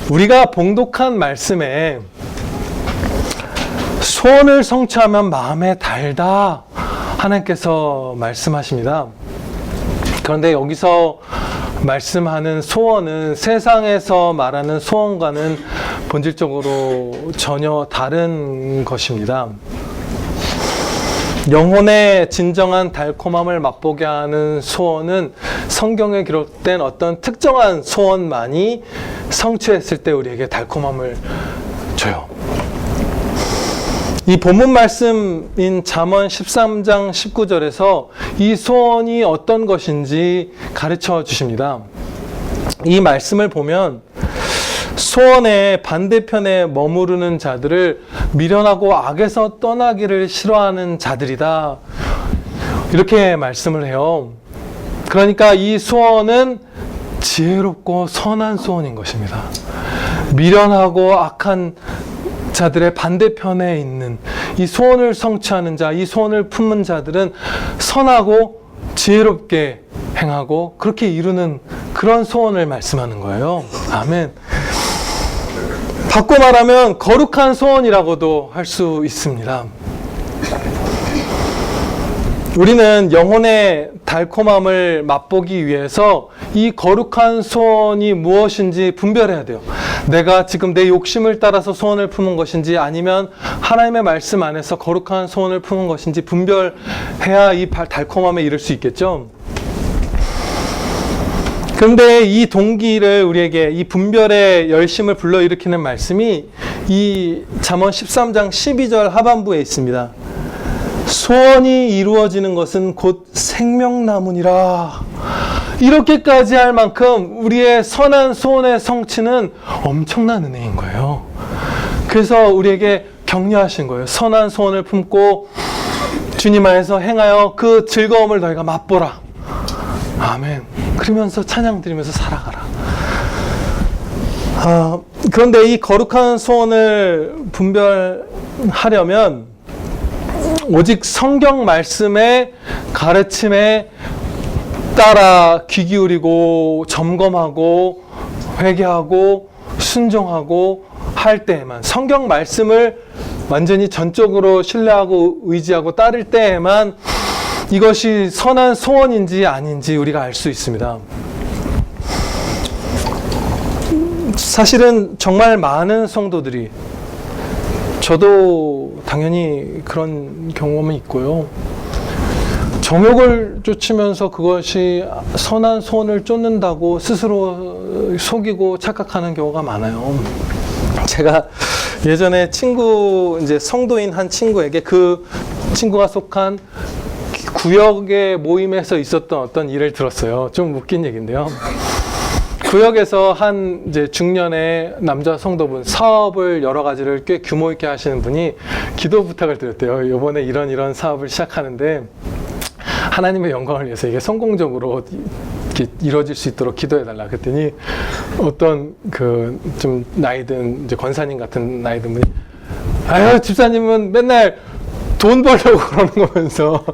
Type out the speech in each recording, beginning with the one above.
우리가 봉독한 말씀에 소원을 성취하면 마음에 달다 하나님께서 말씀하십니다. 그런데 여기서 말씀하는 소원은 세상에서 말하는 소원과는 본질적으로 전혀 다른 것입니다. 영혼의 진정한 달콤함을 맛보게 하는 소원은 성경에 기록된 어떤 특정한 소원만이 성취했을 때 우리에게 달콤함을 줘요. 이 본문 말씀인 잠언 13장 19절에서 이 소원이 어떤 것인지 가르쳐 주십니다. 이 말씀을 보면 소원의 반대편에 머무르는 자들을 미련하고 악에서 떠나기를 싫어하는 자들이다, 이렇게 말씀을 해요. 그러니까 이 소원은 지혜롭고 선한 소원인 것입니다. 미련하고 악한 자들의 반대편에 있는 이 소원을 성취하는 자, 이 소원을 품은 자들은 선하고 지혜롭게 행하고 그렇게 이루는 그런 소원을 말씀하는 거예요. 아멘. 바꿔 말하면 거룩한 소원이라고도 할 수 있습니다. 우리는 영혼의 달콤함을 맛보기 위해서 이 거룩한 소원이 무엇인지 분별해야 돼요. 내가 지금 내 욕심을 따라서 소원을 품은 것인지 아니면 하나님의 말씀 안에서 거룩한 소원을 품은 것인지 분별해야 이 달콤함에 이를 수 있겠죠. 그런데 이 동기를 우리에게, 이 분별의 열심을 불러일으키는 말씀이 이 잠언 13장 12절 하반부에 있습니다. 소원이 이루어지는 것은 곧 생명나무니라. 이렇게까지 할 만큼 우리의 선한 소원의 성취는 엄청난 은혜인 거예요. 그래서 우리에게 격려하신 거예요. 선한 소원을 품고 주님 안에서 행하여 그 즐거움을 너희가 맛보라. 아멘. 그러면서 찬양 드리면서 살아가라. 그런데 이 거룩한 소원을 분별하려면 오직 성경 말씀의 가르침에 따라 귀 기울이고 점검하고 회개하고 순종하고 할 때에만, 성경 말씀을 완전히 전적으로 신뢰하고 의지하고 따를 때에만 이것이 선한 소원인지 아닌지 우리가 알 수 있습니다. 사실은 정말 많은 성도들이, 저도 당연히 그런 경험이 있고요, 정욕을 쫓으면서 그것이 선한 소원을 쫓는다고 스스로 속이고 착각하는 경우가 많아요. 제가 예전에 이제 성도인 한 친구에게, 그 친구가 속한 구역의 모임에서 있었던 어떤 일을 들었어요. 좀 웃긴 얘기인데요. 구역에서 한 이제 중년의 남자 성도분, 사업을 여러 가지를 꽤 규모 있게 하시는 분이 기도 부탁을 드렸대요. 이번에 이런 사업을 시작하는데 하나님의 영광을 위해서 이게 성공적으로 이렇게 이루어질 수 있도록 기도해달라. 그랬더니 어떤 그 좀 나이든 이제 권사님 같은 나이든 분이, 아유, 집사님은 맨날 돈 벌려고 그러는 거면서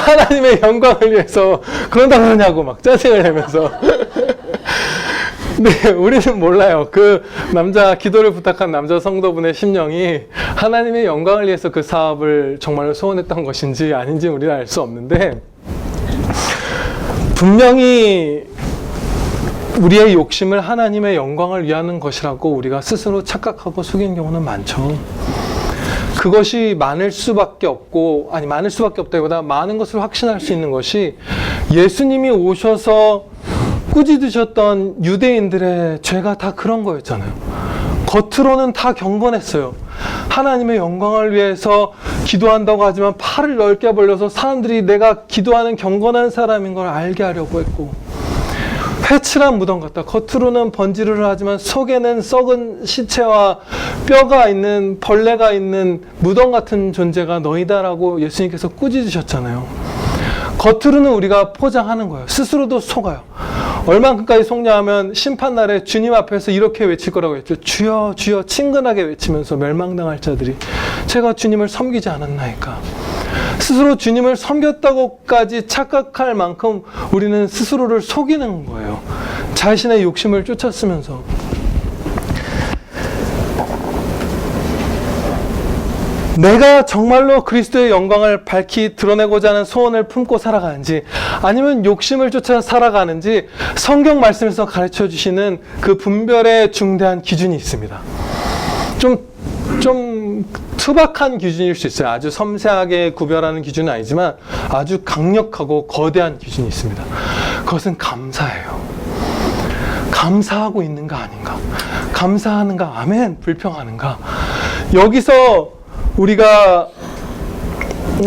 하나님의 영광을 위해서 그런다 그러냐고 막 짜증을 내면서. 근데 우리는 몰라요. 그 기도를 부탁한 남자 성도분의 심령이 하나님의 영광을 위해서 그 사업을 정말로 소원했던 것인지 아닌지 우리는 알 수 없는데, 분명히 우리의 욕심을 하나님의 영광을 위하는 것이라고 우리가 스스로 착각하고 속이는 경우는 많죠. 그것이 많을 수밖에 없고, 아니 많을 수밖에 없다기보다 많은 것을 확신할 수 있는 것이, 예수님이 오셔서 꾸짖으셨던 유대인들의 죄가 다 그런 거였잖아요. 겉으로는 다 경건했어요. 하나님의 영광을 위해서 기도한다고 하지만 팔을 넓게 벌려서 사람들이 내가 기도하는 경건한 사람인 걸 알게 하려고 했고, 회칠한 무덤 같다. 겉으로는 번지르르 하지만 속에는 썩은 시체와 뼈가 있는, 벌레가 있는 무덤 같은 존재가 너희다라고 예수님께서 꾸짖으셨잖아요. 겉으로는 우리가 포장하는 거예요. 스스로도 속아요. 얼만큼까지 속냐하면 심판날에 주님 앞에서 이렇게 외칠 거라고 했죠. 주여 주여 친근하게 외치면서 멸망당할 자들이 제가 주님을 섬기지 않았나이까. 스스로 주님을 섬겼다고까지 착각할 만큼 우리는 스스로를 속이는 거예요. 자신의 욕심을 쫓았으면서. 내가 정말로 그리스도의 영광을 밝히 드러내고자 하는 소원을 품고 살아가는지, 아니면 욕심을 쫓아 살아가는지 성경 말씀에서 가르쳐 주시는 그 분별의 중대한 기준이 있습니다. 좀 투박한 기준일 수 있어요. 아주 섬세하게 구별하는 기준은 아니지만 아주 강력하고 거대한 기준이 있습니다. 그것은 감사예요. 감사하고 있는가 아닌가? 감사하는가? 아멘. 불평하는가? 여기서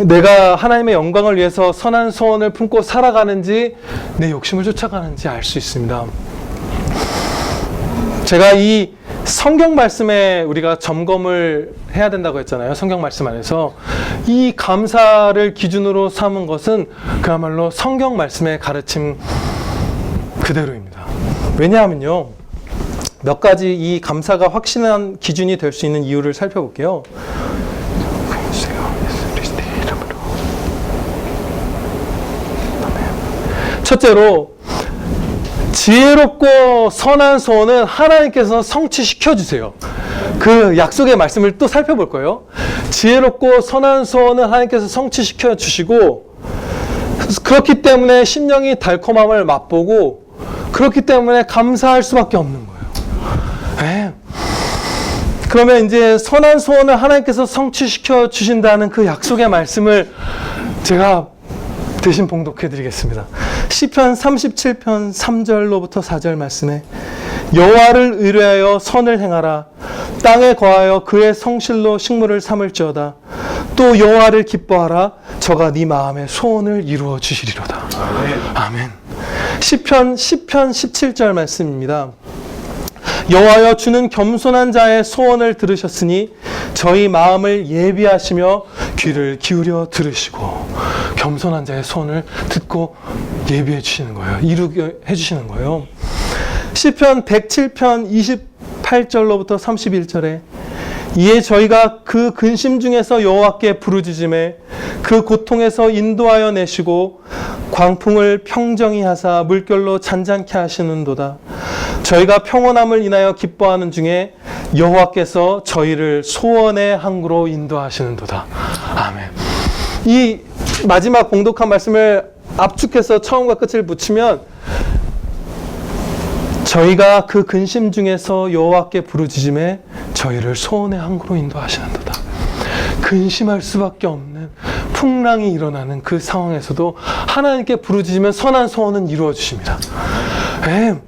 내가 하나님의 영광을 위해서 선한 소원을 품고 살아가는지 내 욕심을 쫓아가는지 알 수 있습니다. 제가 이 성경 말씀에 우리가 점검을 해야 된다고 했잖아요. 성경 말씀 안에서 이 감사를 기준으로 삼은 것은 그야말로 성경 말씀의 가르침 그대로입니다. 왜냐하면요, 몇 가지 이 감사가 확실한 기준이 될 수 있는 이유를 살펴볼게요. 첫째로, 지혜롭고 선한 소원은 하나님께서 성취시켜 주세요. 그 약속의 말씀을 또 살펴볼 거예요. 지혜롭고 선한 소원은 하나님께서 성취시켜 주시고, 그렇기 때문에 심령이 달콤함을 맛보고, 그렇기 때문에 감사할 수밖에 없는 거예요. 네. 그러면 이제 선한 소원을 하나님께서 성취시켜 주신다는 그 약속의 말씀을 제가 대신 봉독해 드리겠습니다. 시편 37편 3절로부터 4절 말씀에, 여호와를 의뢰하여 선을 행하라. 땅에 거하여 그의 성실로 식물을 삼을지어다. 또 여호와를 기뻐하라. 저가 네 마음의 소원을 이루어 주시리로다. 아멘. 시편 17절 말씀입니다. 여호와여, 주는 겸손한 자의 소원을 들으셨으니 저희 마음을 예비하시며 귀를 기울여 들으시고, 겸손한 자의 소원을 듣고 예비해 주시는 거예요. 이루게 해주시는 거예요. 시편 107편 28절로부터 31절에, 이에 저희가 그 근심 중에서 여호와께 부르짖음에 그 고통에서 인도하여 내시고 광풍을 평정히 하사 물결로 잔잔케 하시는도다. 저희가 평온함을 인하여 기뻐하는 중에 여호와께서 저희를 소원의 항구로 인도하시는도다. 아멘. 이 마지막 봉독한 말씀을 압축해서 처음과 끝을 붙이면, 저희가 그 근심 중에서 여호와께 부르짖음에 저희를 소원의 항구로 인도하시는도다. 근심할 수밖에 없는 풍랑이 일어나는 그 상황에서도 하나님께 부르짖으면 선한 소원은 이루어 주십니다. 네.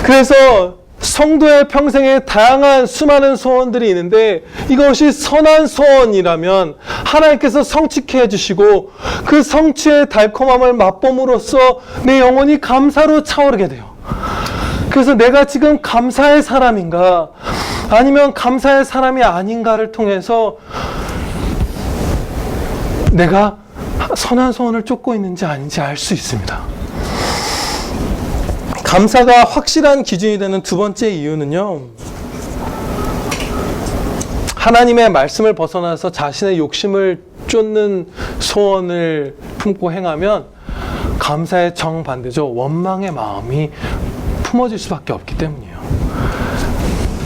그래서 성도의 평생에 다양한 수많은 소원들이 있는데, 이것이 선한 소원이라면 하나님께서 성취케 해주시고, 그 성취의 달콤함을 맛봄으로써 내 영혼이 감사로 차오르게 돼요. 그래서 내가 지금 감사의 사람인가 아니면 감사의 사람이 아닌가를 통해서 내가 선한 소원을 쫓고 있는지 아닌지 알 수 있습니다. 감사가 확실한 기준이 되는 두 번째 이유는요, 하나님의 말씀을 벗어나서 자신의 욕심을 쫓는 소원을 품고 행하면 감사의 정반대죠. 원망의 마음이 품어질 수밖에 없기 때문이에요.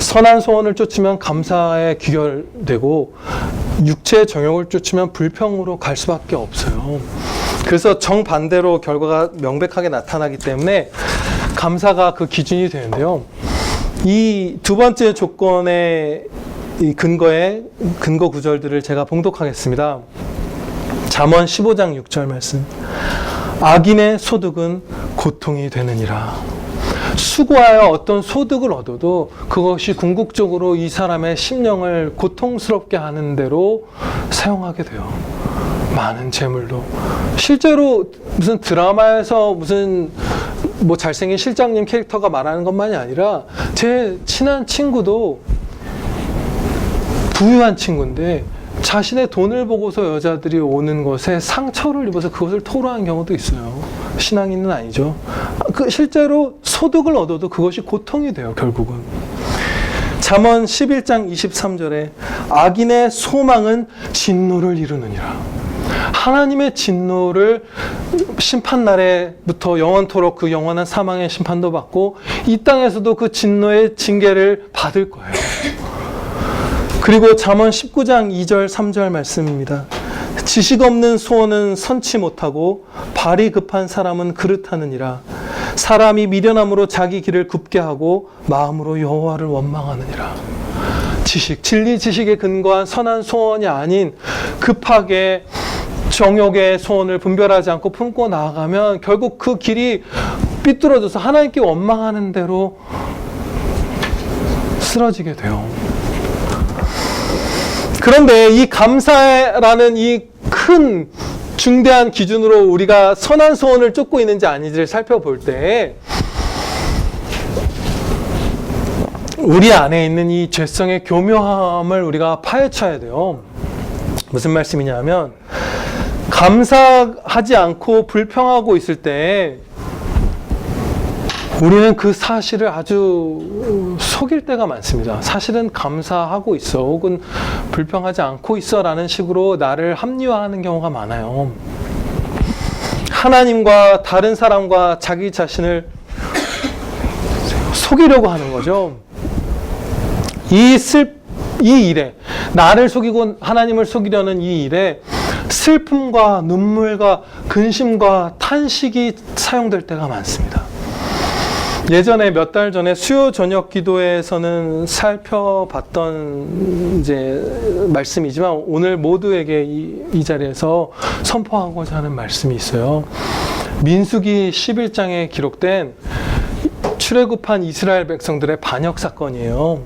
선한 소원을 쫓으면 감사에 귀결되고, 육체의 정욕을 쫓으면 불평으로 갈 수밖에 없어요. 그래서 정반대로 결과가 명백하게 나타나기 때문에 감사가 그 기준이 되는데요. 이 두 번째 조건의 이 근거 구절들을 제가 봉독하겠습니다. 잠언 15장 6절 말씀. 악인의 소득은 고통이 되느니라. 수고하여 어떤 소득을 얻어도 그것이 궁극적으로 이 사람의 심령을 고통스럽게 하는 대로 사용하게 돼요. 많은 재물도. 실제로 무슨 드라마에서 무슨 뭐 잘생긴 실장님 캐릭터가 말하는 것만이 아니라, 제 친한 친구도 부유한 친구인데 자신의 돈을 보고서 여자들이 오는 것에 상처를 입어서 그것을 토로하는 경우도 있어요. 신앙인은 아니죠. 실제로 소득을 얻어도 그것이 고통이 돼요, 결국은. 잠언 11장 23절에 악인의 소망은 진노를 이루느니라. 하나님의 진노를 심판날에부터 영원토록 그 영원한 사망의 심판도 받고, 이 땅에서도 그 진노의 징계를 받을 거예요. 그리고 잠언 19장 2절 3절 말씀입니다. 지식 없는 소원은 선치 못하고 발이 급한 사람은 그릇하느니라. 사람이 미련함으로 자기 길을 굽게 하고 마음으로 여호와를 원망하느니라. 지식, 진리 지식에 근거한 선한 소원이 아닌 급하게 정욕의 소원을 분별하지 않고 품고 나아가면 결국 그 길이 삐뚤어져서 하나님께 원망하는 대로 쓰러지게 돼요. 그런데 이 감사라는 이 큰 중대한 기준으로 우리가 선한 소원을 쫓고 있는지 아닌지를 살펴볼 때 우리 안에 있는 이 죄성의 교묘함을 우리가 파헤쳐야 돼요. 무슨 말씀이냐면 감사하지 않고 불평하고 있을 때 우리는 그 사실을 아주 속일 때가 많습니다. 사실은 감사하고 있어 혹은 불평하지 않고 있어 라는 식으로 나를 합리화하는 경우가 많아요. 하나님과 다른 사람과 자기 자신을 속이려고 하는 거죠. 이 일에 나를 속이고 하나님을 속이려는 이 일에 슬픔과 눈물과 근심과 탄식이 사용될 때가 많습니다. 예전에 몇 달 전에 수요 저녁 기도에서는 살펴봤던 말씀이지만 오늘 모두에게 이 자리에서 선포하고자 하는 말씀이 있어요. 민수기 11장에 기록된 출애굽한 이스라엘 백성들의 반역 사건이에요.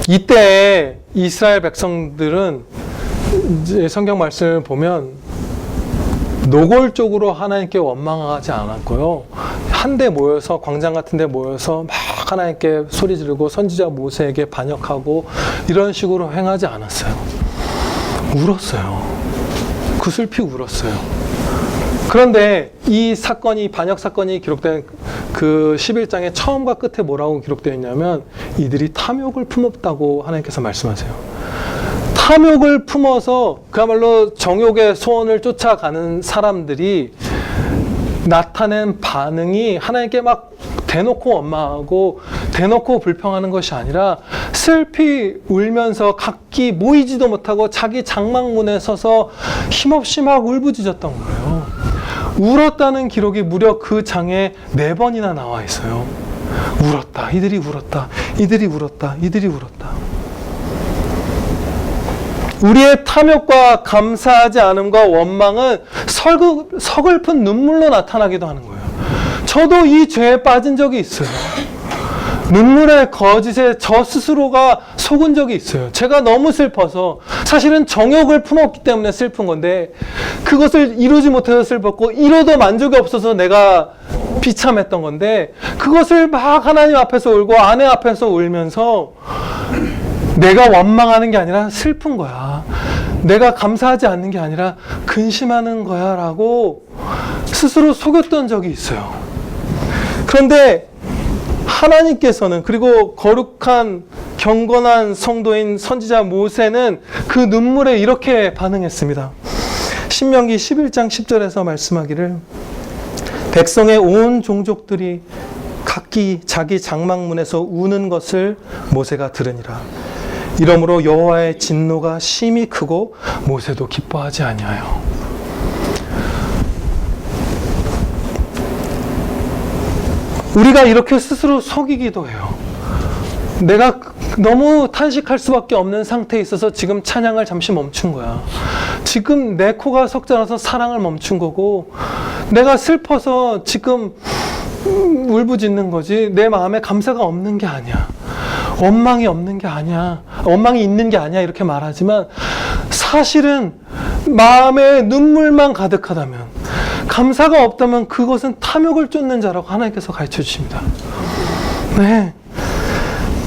이때 이스라엘 백성들은 이제 성경 말씀을 보면 노골적으로 하나님께 원망하지 않았고요. 한데 모여서 광장 같은 데 모여서 막 하나님께 소리 지르고 선지자 모세에게 반역하고 이런 식으로 행하지 않았어요. 울었어요. 그 슬피 울었어요. 그런데 이 사건이 반역 사건이 기록된 그 11장의 처음과 끝에 뭐라고 기록되어 있냐면 이들이 탐욕을 품었다고 하나님께서 말씀하세요. 탐욕을 품어서 그야말로 정욕의 소원을 쫓아가는 사람들이 나타낸 반응이 하나님께 막 대놓고 원망하고 대놓고 불평하는 것이 아니라 슬피 울면서 각기 모이지도 못하고 자기 장막문에 서서 힘없이 막 울부짖었던 거예요. 울었다는 기록이 무려 그 장에 4번이나 나와 있어요. 울었다. 이들이 울었다. 이들이 울었다. 이들이 울었다. 우리의 탐욕과 감사하지 않음과 원망은 서글픈 눈물로 나타나기도 하는 거예요. 저도 이 죄에 빠진 적이 있어요. 눈물의 거짓에 저 스스로가 속은 적이 있어요. 제가 너무 슬퍼서 사실은 정욕을 품었기 때문에 슬픈 건데 그것을 이루지 못해서 슬펐고 이뤄도 만족이 없어서 내가 비참했던 건데 그것을 막 하나님 앞에서 울고 아내 앞에서 울면서 내가 원망하는 게 아니라 슬픈 거야. 내가 감사하지 않는 게 아니라 근심하는 거야 라고 스스로 속였던 적이 있어요. 그런데 하나님께서는 그리고 거룩한 경건한 성도인 선지자 모세는 그 눈물에 이렇게 반응했습니다. 신명기 11장 10절에서 말씀하기를 백성의 온 종족들이 각기 자기 장막문에서 우는 것을 모세가 들으니라. 이러므로 여호와의 진노가 심히 크고 모세도 기뻐하지 아니하여. 우리가 이렇게 스스로 속이기도 해요. 내가 너무 탄식할 수밖에 없는 상태에 있어서 지금 찬양을 잠시 멈춘 거야. 지금 내 코가 석자라서 사랑을 멈춘 거고 내가 슬퍼서 지금 울부짖는 거지 내 마음에 감사가 없는 게 아니야. 원망이 없는 게 아니야. 원망이 있는 게 아니야. 이렇게 말하지만 사실은 마음에 눈물만 가득하다면 감사가 없다면 그것은 탐욕을 쫓는 자라고 하나님께서 가르쳐 주십니다. 네.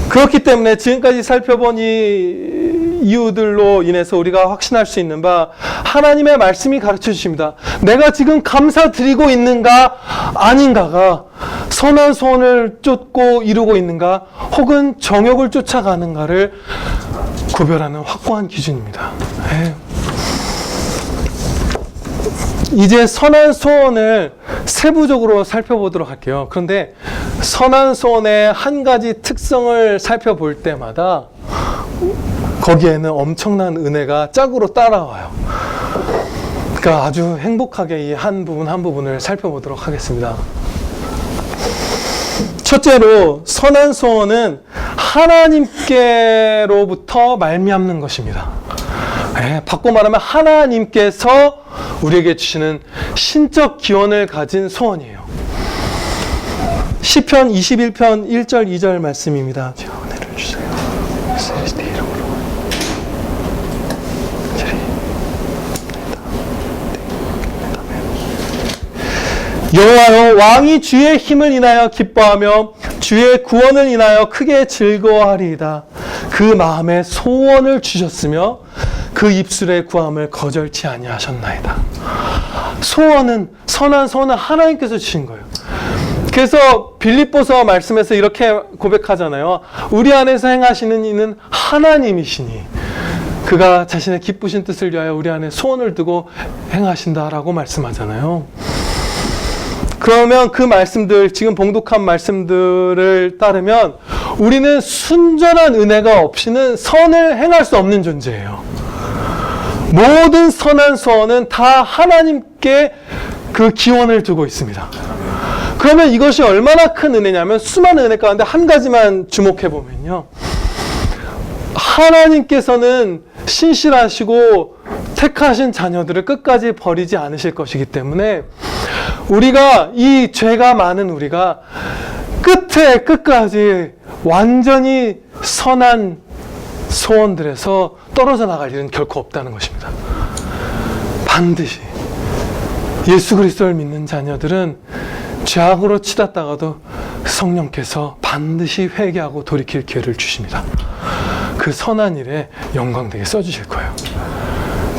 그렇기 때문에 지금까지 살펴본 이 이유들로 인해서 우리가 확신할 수 있는 바 하나님의 말씀이 가르쳐 주십니다. 내가 지금 감사드리고 있는가 아닌가가 선한 소원을 쫓고 이루고 있는가 혹은 정욕을 쫓아가는가를 구별하는 확고한 기준입니다. 네. 이제 선한 소원을 세부적으로 살펴보도록 할게요. 그런데 선한 소원의 한 가지 특성을 살펴볼 때마다 거기에는 엄청난 은혜가 짝으로 따라와요. 그러니까 아주 행복하게 이 한 부분 한 부분을 살펴보도록 하겠습니다. 첫째로 선한 소원은 하나님께로부터 말미암는 것입니다. 바꿔 말하면 하나님께서 우리에게 주시는 신적 기원을 가진 소원이에요. 시편 21편 1절 2절 말씀입니다. 은혜를 주세요. 여호와여, 왕이 주의 힘을 인하여 기뻐하며 주의 구원을 인하여 크게 즐거워하리이다. 그 마음에 소원을 주셨으며 그 입술의 구함을 거절치 아니하셨나이다. 선한 소원은 하나님께서 주신 거예요. 그래서 빌립보서 말씀에서 이렇게 고백하잖아요. 우리 안에서 행하시는 이는 하나님이시니 그가 자신의 기쁘신 뜻을 위하여 우리 안에 소원을 두고 행하신다라고 말씀하잖아요. 그러면 그 말씀들, 지금 봉독한 말씀들을 따르면 우리는 순전한 은혜가 없이는 선을 행할 수 없는 존재예요. 모든 선한 소원은 다 하나님께 그 기원을 두고 있습니다. 그러면 이것이 얼마나 큰 은혜냐면 수많은 은혜 가운데 한 가지만 주목해 보면요. 하나님께서는 신실하시고 택하신 자녀들을 끝까지 버리지 않으실 것이기 때문에 우리가 이 죄가 많은 우리가 끝까지 완전히 선한 소원들에서 떨어져 나갈 일은 결코 없다는 것입니다. 반드시 예수 그리스도를 믿는 자녀들은 죄악으로 치닫다가도 성령께서 반드시 회개하고 돌이킬 기회를 주십니다. 그 선한 일에 영광되게 써주실 거예요.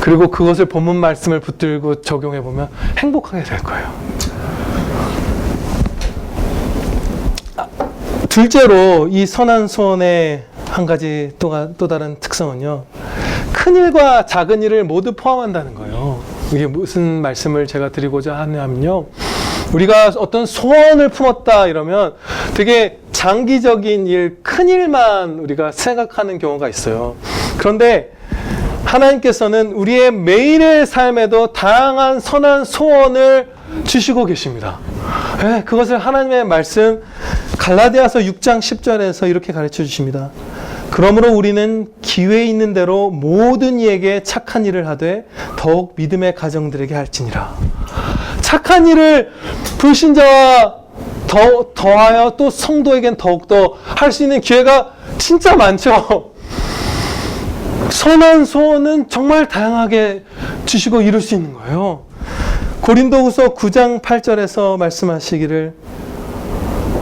그리고 그것을 본문 말씀을 붙들고 적용해보면 행복하게 될 거예요. 둘째로 이 선한 소원의 한 가지 또 다른 특성은요. 큰 일과 작은 일을 모두 포함한다는 거예요. 이게 무슨 말씀을 제가 드리고자 하냐면요. 우리가 어떤 소원을 품었다 이러면 되게 장기적인 일, 큰 일만 우리가 생각하는 경우가 있어요. 그런데 하나님께서는 우리의 매일의 삶에도 다양한 선한 소원을 주시고 계십니다. 네, 그것을 하나님의 말씀 갈라디아서 6장 10절에서 이렇게 가르쳐 주십니다. 그러므로 우리는 기회 있는 대로 모든 이에게 착한 일을 하되 더욱 믿음의 가정들에게 할지니라. 착한 일을 불신자와 더하여 또 성도에겐 더욱더 할 수 있는 기회가 진짜 많죠. 선한 소원은 정말 다양하게 주시고 이룰 수 있는 거예요. 고린도후서 9장 8절에서 말씀하시기를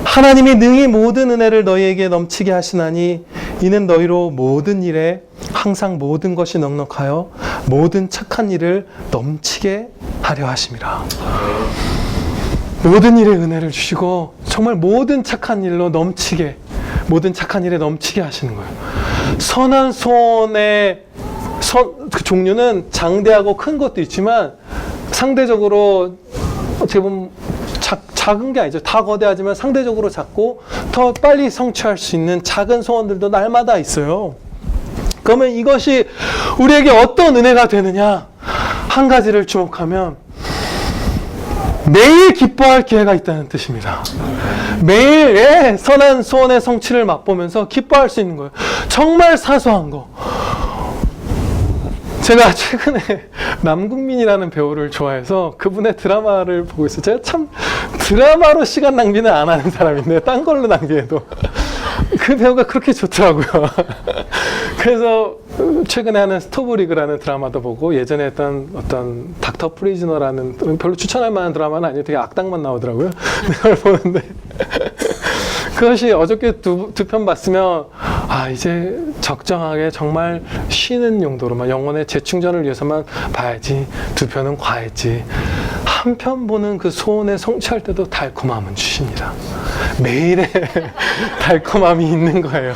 하나님이 능히 모든 은혜를 너희에게 넘치게 하시나니 이는 너희로 모든 일에 항상 모든 것이 넉넉하여 모든 착한 일을 넘치게 하려 하심이라. 모든 일에 은혜를 주시고 정말 모든 착한 일로 넘치게, 모든 착한 일에 넘치게 하시는 거예요. 선한 소원의 그 종류는 장대하고 큰 것도 있지만 상대적으로 어떻게 보면 작은 게 아니죠. 다 거대하지만 상대적으로 작고 더 빨리 성취할 수 있는 작은 소원들도 날마다 있어요. 그러면 이것이 우리에게 어떤 은혜가 되느냐? 한 가지를 주목하면 매일 기뻐할 기회가 있다는 뜻입니다. 매일 선한 소원의 성취를 맛보면서 기뻐할 수 있는 거예요. 정말 사소한 거. 제가 최근에 남궁민이라는 배우를 좋아해서 그분의 드라마를 보고 있어요. 제가 참 드라마로 시간 낭비는 안 하는 사람인데 딴 걸로 낭비해도 그 배우가 그렇게 좋더라고요. 그래서 최근에 하는 스토브리그라는 드라마도 보고 예전에 했던 어떤 닥터 프리즈너라는 별로 추천할 만한 드라마는 아니에요. 되게 악당만 나오더라고요. 그걸 보는데 그것이 어저께 두 편 봤으면 이제 적정하게 정말 쉬는 용도로만 영혼의 재충전을 위해서만 봐야지, 두 편은 과했지. 한 편 보는 그 소원에 성취할 때도 달콤함은 주십니다. 매일의 달콤함이 있는 거예요.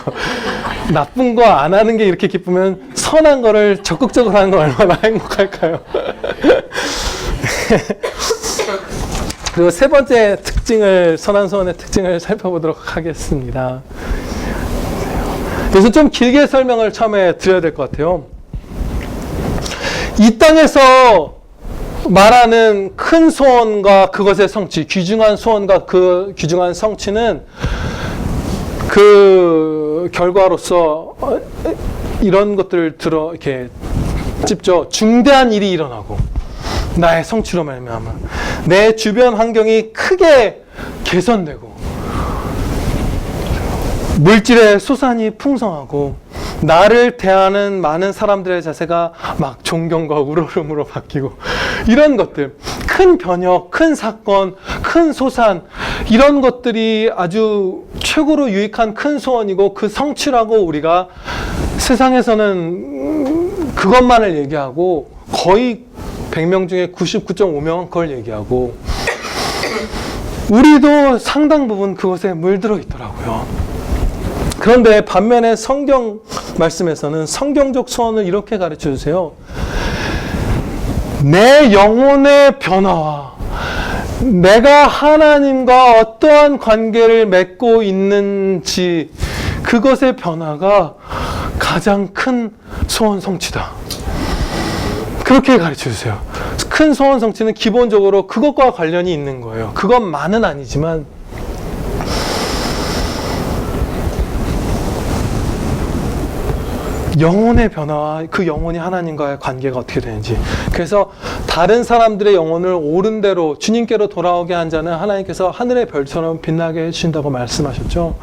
나쁜 거 안 하는 게 이렇게 기쁘면 선한 거를 적극적으로 하는 건 얼마나 행복할까요? 그리고 세 번째 특징을, 선한 소원의 특징을 살펴보도록 하겠습니다. 그래서 좀 길게 설명을 처음에 드려야 될 것 같아요. 이 땅에서 말하는 큰 소원과 그것의 성취, 귀중한 소원과 그 귀중한 성취는 그 결과로서 이런 것들을 이렇게 찝죠. 중대한 일이 일어나고 나의 성취로 말미암아 내 주변 환경이 크게 개선되고 물질의 소산이 풍성하고 나를 대하는 많은 사람들의 자세가 막 존경과 우러름으로 바뀌고 이런 것들, 큰 변혁, 큰 사건, 큰 소산, 이런 것들이 아주 최고로 유익한 큰 소원이고 그 성취라고 우리가 세상에서는 그것만을 얘기하고 거의 100명 중에 99.5명은 그걸 얘기하고 우리도 상당 부분 그것에 물들어 있더라고요. 그런데 반면에 성경 말씀에서는 성경적 소원을 이렇게 가르쳐 주세요. 내 영혼의 변화와 내가 하나님과 어떠한 관계를 맺고 있는지 그것의 변화가 가장 큰 소원 성취다. 그렇게 가르쳐 주세요. 큰 소원 성취는 기본적으로 그것과 관련이 있는 거예요. 그것만은 아니지만 영혼의 변화와 그 영혼이 하나님과의 관계가 어떻게 되는지. 그래서 다른 사람들의 영혼을 옳은 대로 주님께로 돌아오게 한 자는 하나님께서 하늘의 별처럼 빛나게 해주신다고 말씀하셨죠.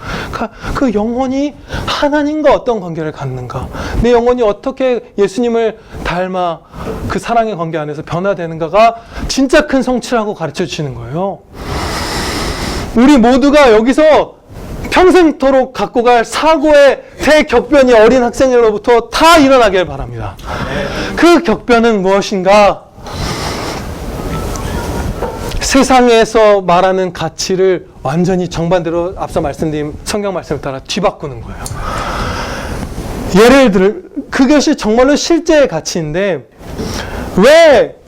그 영혼이 하나님과 어떤 관계를 갖는가, 내 영혼이 어떻게 예수님을 닮아 그 사랑의 관계 안에서 변화되는가가 진짜 큰 성취라고 가르쳐 주시는 거예요. 우리 모두가 여기서 평생토록 갖고 갈 사고의 대격변이 어린 학생으로부터 다 일어나길 바랍니다. 그 격변은 무엇인가? 세상에서 말하는 가치를 완전히 정반대로 앞서 말씀드린 성경 말씀을 따라 뒤바꾸는 거예요. 예를 들어 그것이 정말로 실제의 가치인데 왜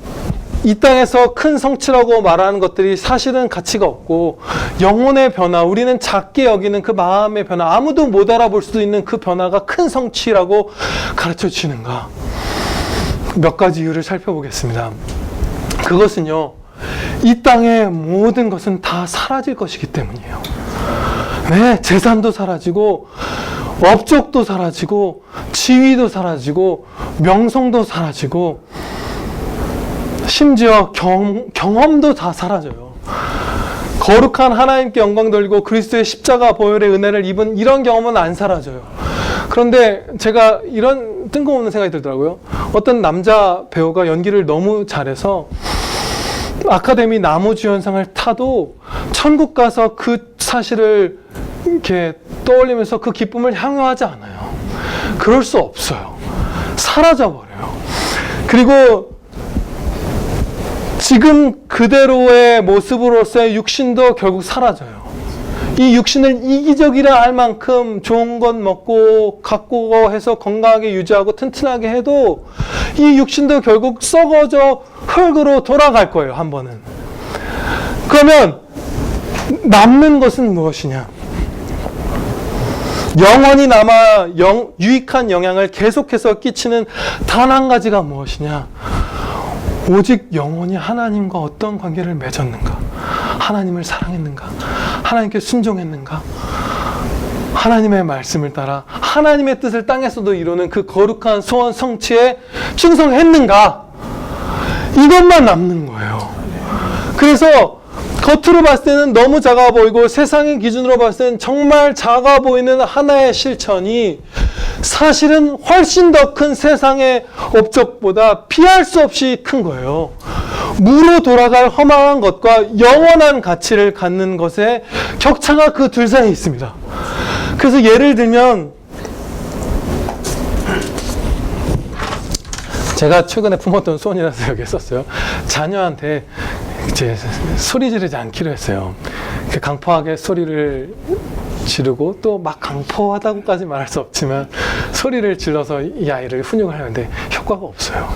이 땅에서 큰 성취라고 말하는 것들이 사실은 가치가 없고 영혼의 변화, 우리는 작게 여기는 그 마음의 변화, 아무도 못 알아볼 수도 있는 그 변화가 큰 성취라고 가르쳐 주시는가? 몇 가지 이유를 살펴보겠습니다. 그것은요, 이 땅의 모든 것은 다 사라질 것이기 때문이에요. 네, 재산도 사라지고 업적도 사라지고 지위도 사라지고 명성도 사라지고 심지어 경험도 다 사라져요. 거룩한 하나님께 영광 돌리고 그리스도의 십자가 보혈의 은혜를 입은 이런 경험은 안 사라져요. 그런데 제가 이런 뜬금없는 생각이 들더라고요. 어떤 남자 배우가 연기를 너무 잘해서 아카데미 나무주연상을 타도 천국 가서 그 사실을 이렇게 떠올리면서 그 기쁨을 향유하지 않아요. 그럴 수 없어요. 사라져버려요. 그리고 지금 그대로의 모습으로서의 육신도 결국 사라져요. 이 육신을 이기적이라 할 만큼 좋은 것 먹고 갖고 해서 건강하게 유지하고 튼튼하게 해도 이 육신도 결국 썩어져 흙으로 돌아갈 거예요, 한 번은. 그러면 남는 것은 무엇이냐? 영원히 남아 유익한 영향을 계속해서 끼치는 단 한 가지가 무엇이냐? 오직 영혼이 하나님과 어떤 관계를 맺었는가? 하나님을 사랑했는가? 하나님께 순종했는가? 하나님의 말씀을 따라 하나님의 뜻을 땅에서도 이루는 그 거룩한 소원 성취에 충성했는가? 이것만 남는 거예요. 그래서 겉으로 봤을 때는 너무 작아 보이고 세상의 기준으로 봤을 때는 정말 작아 보이는 하나의 실천이 사실은 훨씬 더 큰 세상의 업적보다 피할 수 없이 큰 거예요. 무로 돌아갈 허망한 것과 영원한 가치를 갖는 것의 격차가 그 둘 사이에 있습니다. 그래서 예를 들면 제가 최근에 품었던 소원이라서 여기에 썼어요. 자녀한테 이제 소리 지르지 않기로 했어요. 강포하게 소리를 지르고 또 막 강포하다고까지 말할 수 없지만 소리를 질러서 이 아이를 훈육을 하는데 효과가 없어요.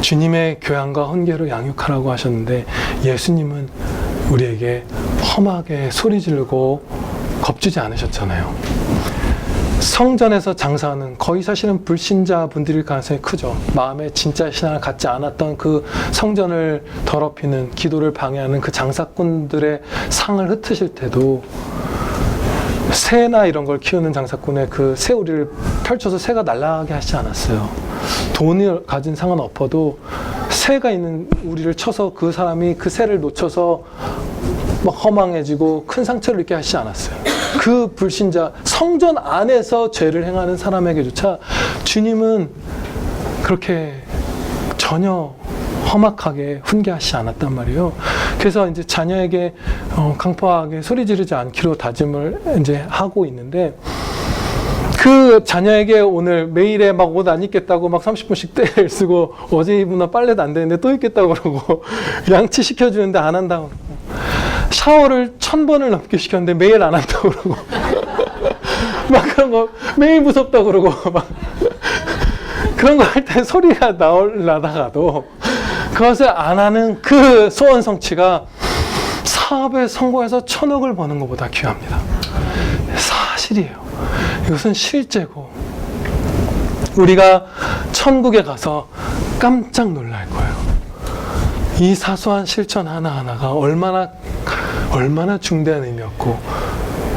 주님의 교양과 훈계로 양육하라고 하셨는데 예수님은 우리에게 험하게 소리 지르고 겁주지 않으셨잖아요. 성전에서 장사하는 거의 사실은 불신자 분들일 가능성이 크죠. 마음에 진짜 신앙을 갖지 않았던 그 성전을 더럽히는, 기도를 방해하는 그 장사꾼들의 상을 흩으실 때도 새나 이런 걸 키우는 장사꾼의 그 새우리를 펼쳐서 새가 날아가게 하시지 않았어요. 돈을 가진 상은 엎어도 새가 있는 우리를 쳐서 그 사람이 그 새를 놓쳐서 막 허망해지고 큰 상처를 입게 하시지 않았어요. 그 불신자, 성전 안에서 죄를 행하는 사람에게조차 주님은 그렇게 전혀 험악하게 훈계하시지 않았단 말이에요. 그래서 이제 자녀에게 강포하게 소리 지르지 않기로 다짐을 이제 하고 있는데, 그 자녀에게 오늘 매일에 막 옷 안 입겠다고 막 30분씩 떼를 쓰고 어제 입은 옷 빨래도 안 되는데 또 입겠다고 그러고 양치 시켜주는데 안 한다고 그러고 샤워를 1000번을 넘게 시켰는데 매일 안 한다고 그러고 막 그런 거 매일 무섭다고 그러고 막 그런 거 할 때 소리가 나다가도 그것을 안 하는 그 소원 성취가 사업에 성공해서 1000억을 버는 것보다 귀합니다. 사실이에요. 이것은 실제고 우리가 천국에 가서 깜짝 놀랄 거예요. 이 사소한 실천 하나하나가 얼마나 중대한 의미였고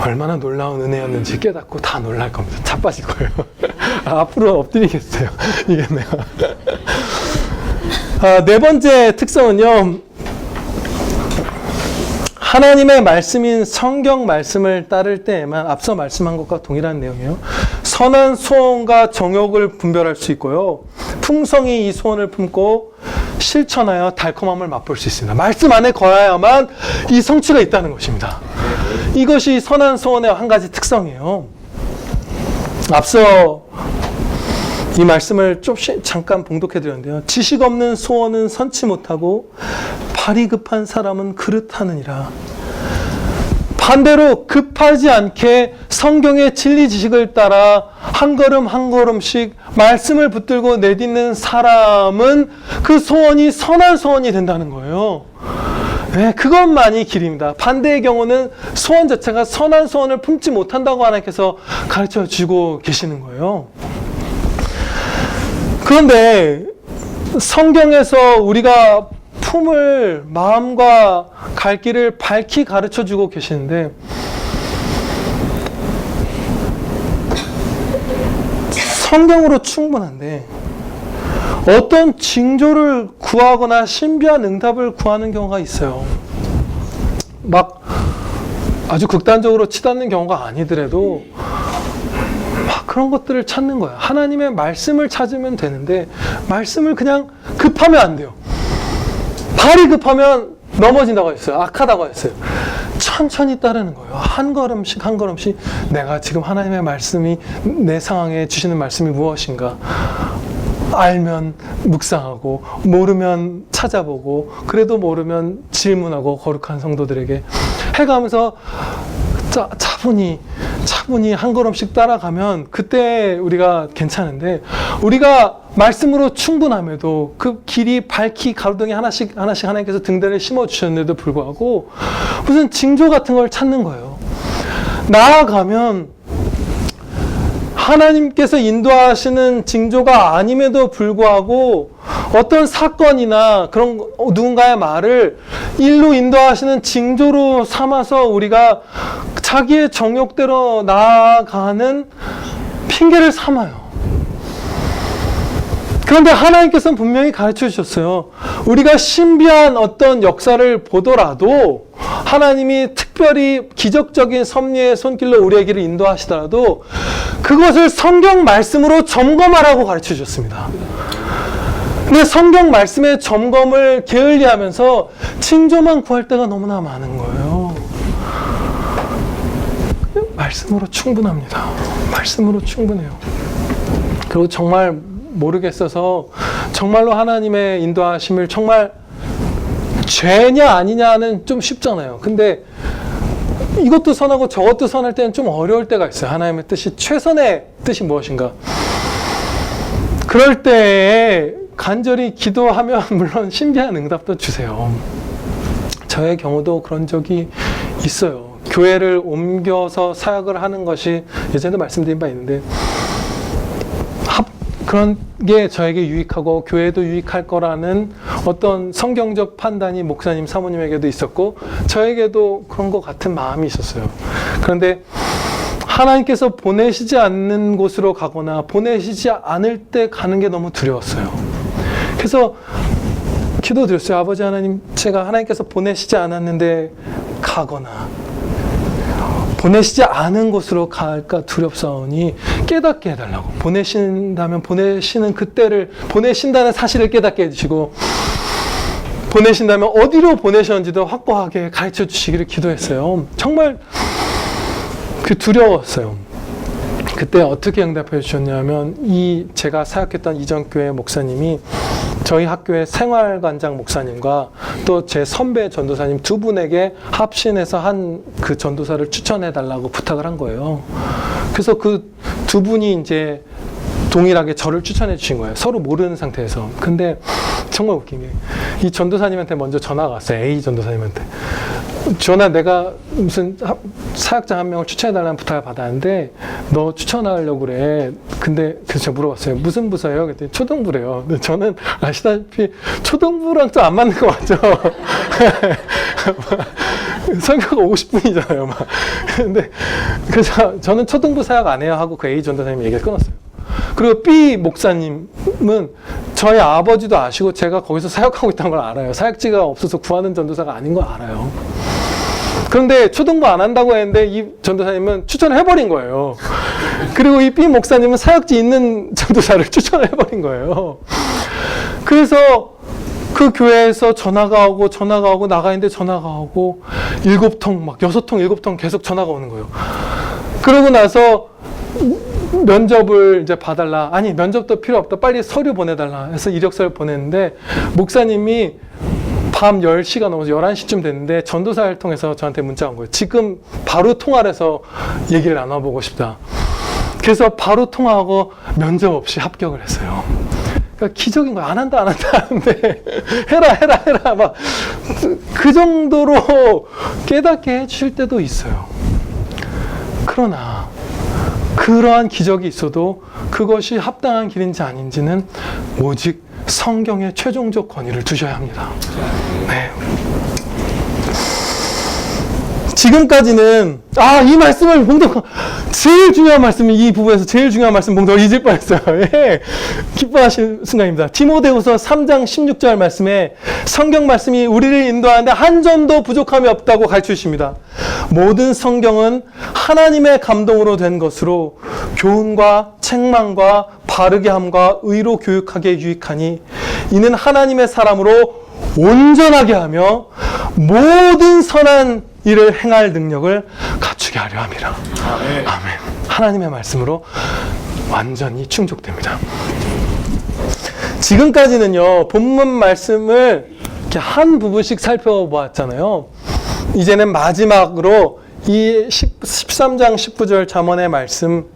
얼마나 놀라운 은혜였는지 깨닫고 다 놀랄 겁니다. 자빠질 거예요. 앞으로 엎드리겠어요. 이게 내가. 네 번째 특성은요, 하나님의 말씀인 성경 말씀을 따를 때에만 앞서 말씀한 것과 동일한 내용이에요. 선한 소원과 정욕을 분별할 수 있고요. 풍성히 이 소원을 품고 실천하여 달콤함을 맛볼 수 있습니다. 말씀 안에 거야야만 이 성취가 있다는 것입니다. 이것이 선한 소원의 한 가지 특성이에요. 앞서 이 말씀을 좀 잠깐 봉독해 드렸는데요. 지식 없는 소원은 선치 못하고 발이 급한 사람은 그릇하느니라. 반대로 급하지 않게 성경의 진리 지식을 따라 한 걸음 한 걸음씩 말씀을 붙들고 내딛는 사람은 그 소원이 선한 소원이 된다는 거예요. 네, 그것만이 길입니다. 반대의 경우는 소원 자체가 선한 소원을 품지 못한다고 하나님께서 가르쳐 주고 계시는 거예요. 그런데 성경에서 우리가 품을 마음과 갈 길을 밝히 가르쳐 주고 계시는데, 성경으로 충분한데 어떤 징조를 구하거나 신비한 응답을 구하는 경우가 있어요. 막 아주 극단적으로 치닫는 경우가 아니더라도 막 그런 것들을 찾는 거야. 하나님의 말씀을 찾으면 되는데 말씀을 그냥 급하면 안 돼요. 발이 급하면 넘어진다고 했어요. 악하다고 했어요. 천천히 따르는 거예요. 한 걸음씩 한 걸음씩 내가 지금 하나님의 말씀이 내 상황에 주시는 말씀이 무엇인가 알면 묵상하고 모르면 찾아보고 그래도 모르면 질문하고 거룩한 성도들에게 해가면서 차분히 한 걸음씩 따라가면 그때 우리가 괜찮은데, 우리가 말씀으로 충분함에도 그 길이 밝히 가로등에 하나씩 하나님께서 등대를 심어주셨는데도 불구하고 무슨 징조 같은 걸 찾는 거예요. 나아가면 하나님께서 인도하시는 징조가 아님에도 불구하고 어떤 사건이나 그런 누군가의 말을 일로 인도하시는 징조로 삼아서 우리가 자기의 정욕대로 나아가는 핑계를 삼아요. 그런데 하나님께서는 분명히 가르쳐 주셨어요. 우리가 신비한 어떤 역사를 보더라도, 하나님이 특별히 기적적인 섭리의 손길로 우리의 길을 인도하시더라도 그것을 성경 말씀으로 점검하라고 가르쳐 주셨습니다. 근데 성경 말씀의 점검을 게을리하면서 징조만 구할 때가 너무나 많은 거예요. 말씀으로 충분합니다. 말씀으로 충분해요. 그리고 정말 모르겠어서 정말로 하나님의 인도하심을 정말 죄냐 아니냐는 좀 쉽잖아요. 근데 이것도 선하고 저것도 선할 때는 좀 어려울 때가 있어요. 하나님의 뜻이 최선의 뜻이 무엇인가. 그럴 때에 간절히 기도하면 물론 신비한 응답도 주세요. 저의 경우도 그런 적이 있어요. 교회를 옮겨서 사역을 하는 것이 예전에도 말씀드린 바 있는데 그런 게 저에게 유익하고 교회도 유익할 거라는 어떤 성경적 판단이 목사님, 사모님에게도 있었고 저에게도 그런 것 같은 마음이 있었어요. 그런데 하나님께서 보내시지 않는 곳으로 가거나 보내시지 않을 때 가는 게 너무 두려웠어요. 그래서 기도드렸어요. 아버지 하나님, 제가 하나님께서 보내시지 않았는데 가거나 보내시지 않은 곳으로 갈까 두렵사오니 깨닫게 해달라고. 보내신다면 보내시는 그때를, 보내신다는 사실을 깨닫게 해주시고 보내신다면 어디로 보내셨는지도 확고하게 가르쳐 주시기를 기도했어요. 정말 두려웠어요. 그때 어떻게 응답해 주셨냐면 제가 사역했던 이전 교회 목사님이 저희 학교의 생활관장 목사님과 또 제 선배 전도사님 두 분에게 합신해서 한 그 전도사를 추천해 달라고 부탁을 한 거예요. 그래서 그 두 분이 이제 동일하게 저를 추천해 주신 거예요. 서로 모르는 상태에서. 근데 정말 웃긴 게 이 전도사님한테 먼저 전화가 왔어요. A 전도사님한테. 전화 내가 무슨 사역자 한 명을 추천해달라는 부탁을 받았는데 너 추천하려고 그래. 근데 그래서 제가 물어봤어요. 무슨 부서예요? 그랬더니 초등부래요. 근데 저는 아시다시피 초등부랑 좀 안 맞는 거 맞죠? 성교가 50분이잖아요. 막. 근데 그래서 저는 초등부 사역 안 해요 하고 그 A 전도사님 얘기를 끊었어요. 그리고 B 목사님은 저희 아버지도 아시고 제가 거기서 사역하고 있다는 걸 알아요. 사역지가 없어서 구하는 전도사가 아닌 걸 알아요. 그런데 초등부 안 한다고 했는데 이 전도사님은 추천을 해버린 거예요. 그리고 이 B 목사님은 사역지 있는 전도사를 추천을 해버린 거예요. 그래서 그 교회에서 전화가 오고 나가 있는데 전화가 오고 7통 막 6통 7통 계속 전화가 오는 거예요. 그러고 나서 면접을 이제 봐달라. 아니 면접도 필요 없다. 빨리 서류 보내달라 해서 이력서를 보냈는데 목사님이 밤 10시가 넘어서 11시쯤 됐는데 전도사를 통해서 저한테 문자가 온 거예요. 지금 바로 통화를 해서 얘기를 나눠보고 싶다. 그래서 바로 통화하고 면접 없이 합격을 했어요. 그러니까 기적인 거야. 안 한다 하는데 해라 막 그 정도로 깨닫게 해주실 때도 있어요. 그러나 그러한 기적이 있어도 그것이 합당한 길인지 아닌지는 오직 성경의 최종적 권위를 두셔야 합니다. 네. 지금까지는 이 말씀을 봉독 제일 중요한 말씀이 이 부분에서 제일 중요한 말씀 봉독 잊을 뻔했어요. 예. 기뻐하실 순간입니다. 디모데후서 3장 16절 말씀에 성경 말씀이 우리를 인도하는데 한 점도 부족함이 없다고 가르쳐 주십니다. 모든 성경은 하나님의 감동으로 된 것으로 교훈과 책망과 바르게 함과 의로 교육하기에 유익하니 이는 하나님의 사람으로 온전하게 하며 모든 선한 일을 행할 능력을 갖추게 하려 함이라. 아멘. 아멘. 하나님의 말씀으로 완전히 충족됩니다. 지금까지는요, 본문 말씀을 이렇게 한 부분씩 살펴보았잖아요. 이제는 마지막으로 이 13장 19절 잠언의 말씀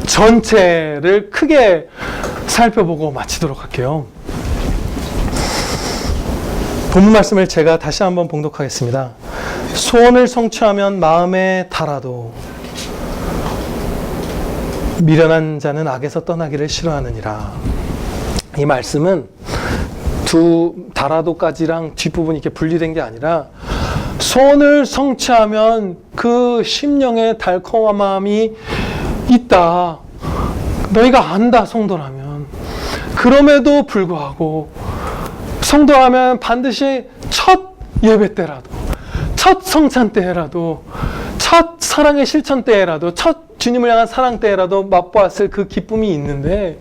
전체를 크게 살펴보고 마치도록 할게요. 본문 말씀을 제가 다시 한번 봉독하겠습니다. 소원을 성취하면 마음에 달아도 미련한 자는 악에서 떠나기를 싫어하느니라. 이 말씀은 달아도까지랑 뒷부분이 이렇게 분리된 게 아니라 소원을 성취하면 그 심령의 달콤함이 있다. 너희가 안다, 성도라면. 그럼에도 불구하고 성도라면 반드시 첫 예배 때라도, 첫 성찬 때라도, 첫 사랑의 실천 때라도, 첫 주님을 향한 사랑 때라도 맛보았을 그 기쁨이 있는데,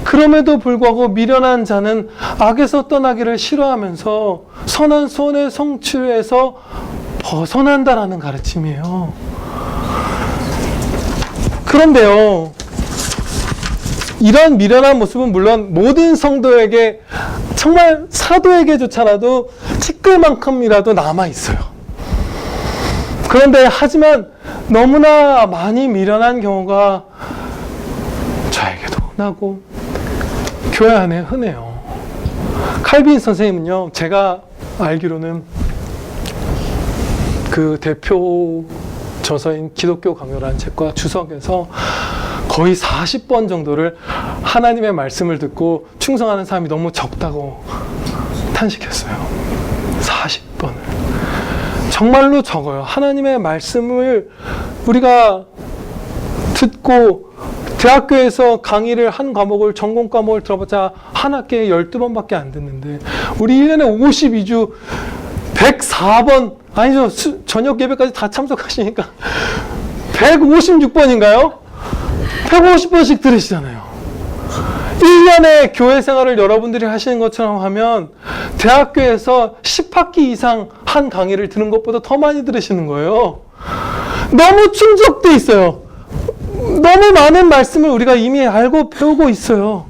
그럼에도 불구하고 미련한 자는 악에서 떠나기를 싫어하면서 선한 소원의 성취에서 벗어난다라는 가르침이에요. 그런데요, 이런 미련한 모습은 물론 모든 성도에게, 정말 사도에게조차라도 티끌만큼이라도 남아있어요. 그런데 하지만 너무나 많이 미련한 경우가 저에게도 나고 교회 안에 흔해요. 칼빈 선생님은요, 제가 알기로는 그 대표 저서인 기독교 강요라는 책과 주석에서 거의 40번 정도를 하나님의 말씀을 듣고 충성하는 사람이 너무 적다고 탄식했어요. 40번을. 정말로 적어요. 하나님의 말씀을 우리가 듣고 대학교에서 강의를 한 과목을 전공 과목을 들어봤자 한 학기에 12번밖에 안 듣는데 우리 1년에 52주 104번 아니죠. 저녁 예배까지 다 참석하시니까 156번인가요? 150번씩 들으시잖아요. 1년의 교회 생활을 여러분들이 하시는 것처럼 하면 대학교에서 10학기 이상 한 강의를 듣는 것보다 더 많이 들으시는 거예요. 너무 충족돼 있어요. 너무 많은 말씀을 우리가 이미 알고 배우고 있어요.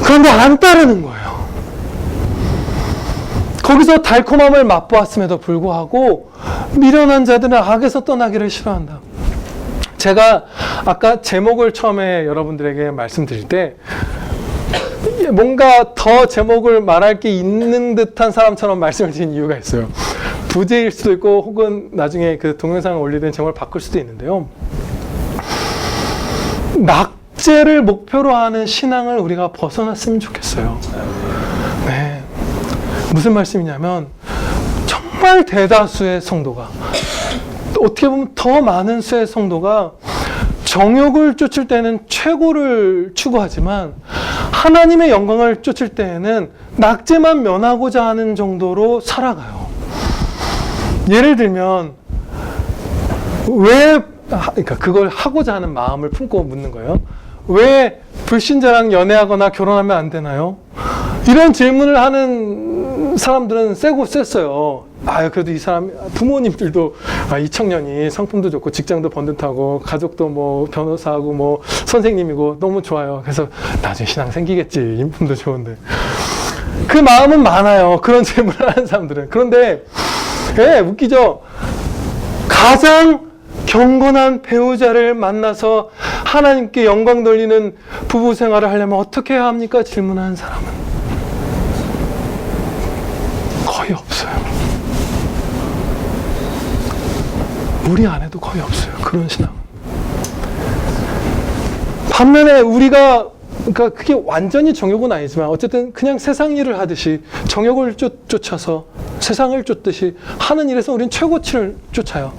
그런데 안 따르는 거예요. 거기서 달콤함을 맛보았음에도 불구하고 미련한 자들은 악에서 떠나기를 싫어한다. 제가 아까 제목을 처음에 여러분들에게 말씀드릴 때 뭔가 더 제목을 말할 게 있는 듯한 사람처럼 말씀을 드린 이유가 있어요. 부재일 수도 있고 혹은 나중에 그 동영상을 올리던 제목을 바꿀 수도 있는데요. 낙제를 목표로 하는 신앙을 우리가 벗어났으면 좋겠어요. 네. 무슨 말씀이냐면 정말 대다수의 성도가 어떻게 보면 더 많은 수의 성도가 정욕을 쫓을 때는 최고를 추구하지만 하나님의 영광을 쫓을 때에는 낙제만 면하고자 하는 정도로 살아가요. 예를 들면 그러니까 그걸 하고자 하는 마음을 품고 묻는 거예요. 왜 불신자랑 연애하거나 결혼하면 안 되나요? 이런 질문을 하는 사람들은 세고 셌어요. 그래도 이 사람, 부모님들도, 이 청년이 성품도 좋고, 직장도 번듯하고, 가족도 뭐, 변호사하고, 뭐, 선생님이고, 너무 좋아요. 그래서 나중에 신앙 생기겠지. 인품도 좋은데. 그 마음은 많아요. 그런 질문을 하는 사람들은. 그런데, 웃기죠? 가장 경건한 배우자를 만나서 하나님께 영광 돌리는 부부 생활을 하려면 어떻게 해야 합니까? 질문하는 사람은 거의 없어요. 우리 안에도 거의 없어요. 그런 신앙은. 반면에 우리가 그러니까 그게 완전히 정욕은 아니지만 어쨌든 그냥 세상 일을 하듯이 정욕을 쫓아서 세상을 쫓듯이 하는 일에서 우리는 최고치를 쫓아요.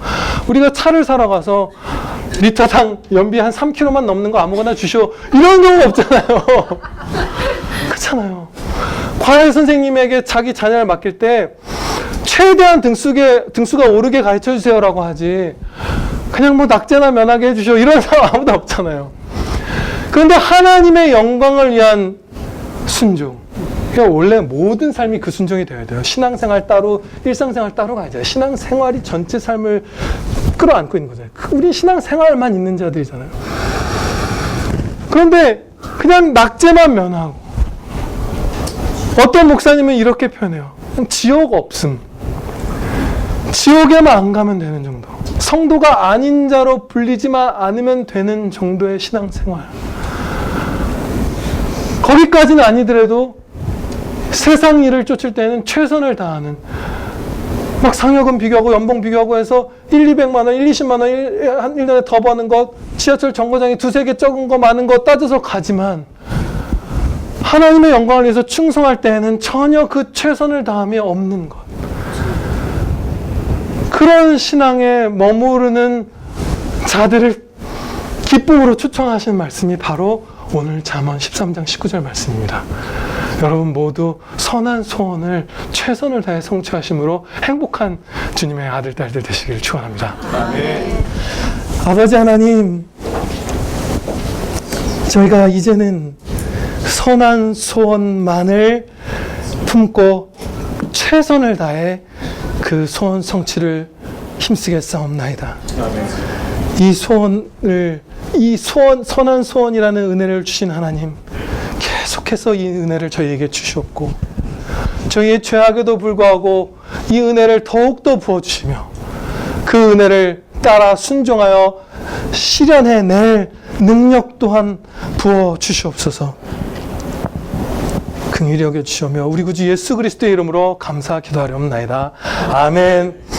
우리가 차를 사러 가서 리터당 연비 한 3km만 넘는 거 아무거나 주시오. 이런 경우 없잖아요. 그렇잖아요. 과외 선생님에게 자기 자녀를 맡길 때 최대한 등수가 오르게 가르쳐 주세요라고 하지. 그냥 뭐 낙제나 면하게 해주시오. 이런 사람 아무도 없잖아요. 그런데 하나님의 영광을 위한 순종. 그러니까 원래 모든 삶이 그 순종이 되어야 돼요. 신앙생활 따로, 일상생활 따로가 아니잖아요. 신앙생활이 전체 삶을 끌어안고 있는 거잖아요. 우리 신앙생활만 있는 자들이잖아요. 그런데 그냥 낙제만 면하고 어떤 목사님은 이렇게 표현해요. 지옥 없음. 지옥에만 안 가면 되는 정도. 성도가 아닌 자로 불리지만 않으면 되는 정도의 신앙생활. 거기까지는 아니더라도 세상 일을 쫓을 때는 최선을 다하는 막 상여금 비교하고 연봉 비교하고 해서 200만 원, 20만 원 한 1년에 더 버는 것, 지하철 정거장이 2-3개 적은 거 많은 거 따져서 가지만 하나님의 영광을 위해서 충성할 때에는 전혀 그 최선을 다함이 없는 것. 그런 신앙에 머무르는 자들을 기쁨으로 초청하시는 말씀이 바로 오늘 잠언 13장 19절 말씀입니다. 여러분 모두 선한 소원을 최선을 다해 성취하심으로 행복한 주님의 아들, 딸들 되시기를 축원합니다. 아멘. 아버지 하나님, 저희가 이제는 선한 소원만을 품고 최선을 다해 그 소원 성취를 힘쓰겠사옵나이다. 이 선한 소원이라는 은혜를 주신 하나님, 계속해서 이 은혜를 저희에게 주셨고, 저희의 죄악에도 불구하고 이 은혜를 더욱더 부어주시며, 그 은혜를 따라 순종하여 실현해낼 능력 또한 부어 주시옵소서. 긍휼히 여겨 주시오며 우리 구주 예수 그리스도의 이름으로 감사 기도하려옵나이다. 아멘.